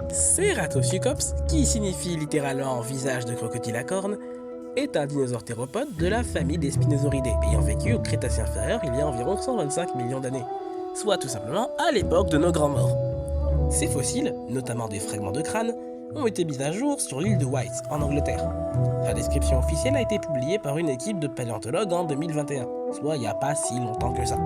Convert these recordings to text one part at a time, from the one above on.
Ceratosuchops, qui signifie littéralement visage de crocodile à cornes, est un dinosaure théropode de la famille des Spinosauridés, ayant vécu au Crétacé inférieur il y a environ 125 millions d'années, soit tout simplement à l'époque de nos grands morts. Ces fossiles, notamment des fragments de crâne, ont été mis à jour sur l'île de White, en Angleterre. La description officielle a été publiée par une équipe de paléontologues en 2021, soit il n'y a pas si longtemps que ça.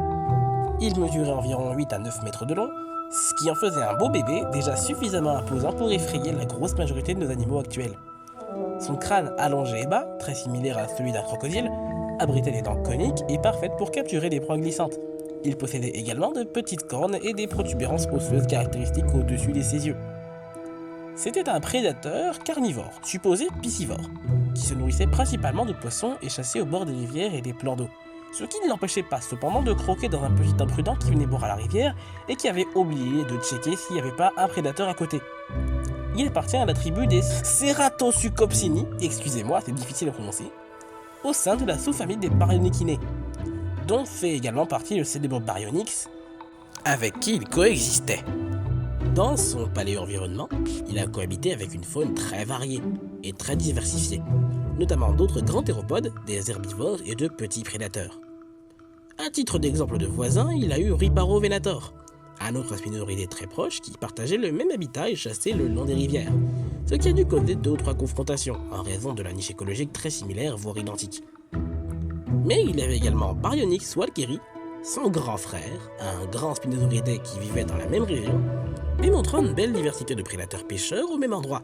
Il mesurait environ 8 à 9 mètres de long, ce qui en faisait un beau bébé déjà suffisamment imposant pour effrayer la grosse majorité de nos animaux actuels. Son crâne allongé et bas, très similaire à celui d'un crocodile, abritait des dents coniques et parfaites pour capturer des proies glissantes. Il possédait également de petites cornes et des protubérances osseuses caractéristiques au-dessus de ses yeux. C'était un prédateur carnivore, supposé piscivore, qui se nourrissait principalement de poissons et chassait au bord des rivières et des plans d'eau. Ce qui ne l'empêchait pas cependant de croquer dans un petit imprudent qui venait boire à la rivière et qui avait oublié de checker s'il n'y avait pas un prédateur à côté. Il appartient à la tribu des Ceratosuchopsini, excusez-moi, c'est difficile à prononcer, au sein de la sous-famille des Baryonychinae, dont fait également partie le célèbre Baryonyx, avec qui il coexistait. Dans son paléo-environnement, il a cohabité avec une faune très variée et très diversifiée, notamment d'autres grands théropodes, des herbivores et de petits prédateurs. À titre d'exemple de voisin, il a eu Riparo-Venator, un autre spinosauridé très proche qui partageait le même habitat et chassait le long des rivières, ce qui a dû causer 2 ou 3 confrontations, en raison de la niche écologique très similaire, voire identique. Mais il y avait également Baryonyx walkeri, son grand frère, un grand spinosauridé qui vivait dans la même région, et montrant une belle diversité de prédateurs-pêcheurs au même endroit.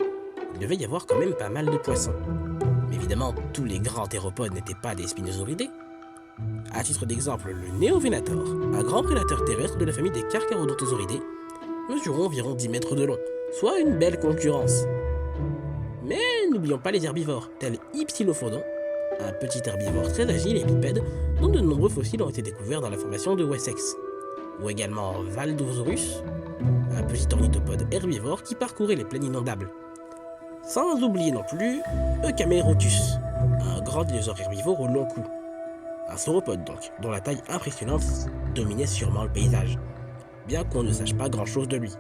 Il devait y avoir quand même pas mal de poissons. Mais évidemment, tous les grands théropodes n'étaient pas des spinosauridés. À titre d'exemple, le Neovenator, un grand prédateur terrestre de la famille des Carcharodontosauridae, mesurant environ 10 mètres de long, soit une belle concurrence. Mais n'oublions pas les herbivores, tels Hypsilophodon, un petit herbivore très agile et bipède, dont de nombreux fossiles ont été découverts dans la formation de Wessex. Ou également Valdosaurus, un petit ornithopode herbivore qui parcourait les plaines inondables. Sans oublier non plus Eucamerotus, un grand dinosaure herbivore au long cou. Un sauropode donc, dont la taille impressionnante dominait sûrement le paysage, bien qu'on ne sache pas grand chose de lui.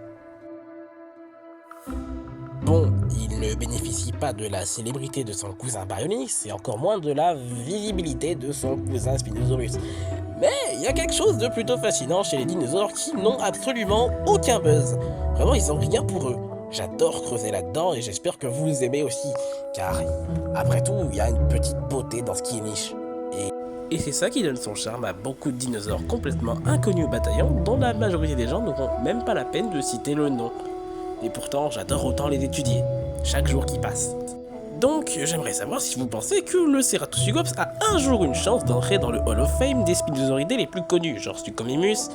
Bon, il ne bénéficie pas de la célébrité de son cousin Baryonyx et encore moins de la visibilité de son cousin Spinosaurus. Mais il y a quelque chose de plutôt fascinant chez les dinosaures qui n'ont absolument aucun buzz. Vraiment, ils ont rien pour eux. J'adore creuser là-dedans et j'espère que vous aimez aussi, car après tout, il y a une petite beauté dans ce qui est niche. Et c'est ça qui donne son charme à beaucoup de dinosaures complètement inconnus au bataillon, dont la majorité des gens n'auront même pas la peine de citer le nom. Et pourtant, j'adore autant les étudier, chaque jour qui passe. Donc, j'aimerais savoir si vous pensez que le Ceratosuchops a un jour une chance d'entrer dans le Hall of Fame des Spinosauridés les plus connus, genre Suchomimus,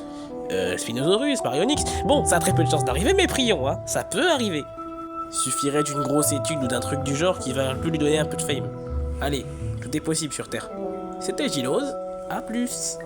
Spinosaurus, Baryonyx. Bon, ça a très peu de chances d'arriver, mais prions, hein, ça peut arriver. Suffirait d'une grosse étude ou d'un truc du genre qui va lui donner un peu de fame. Allez, tout est possible sur Terre. C'était Gilose, à plus.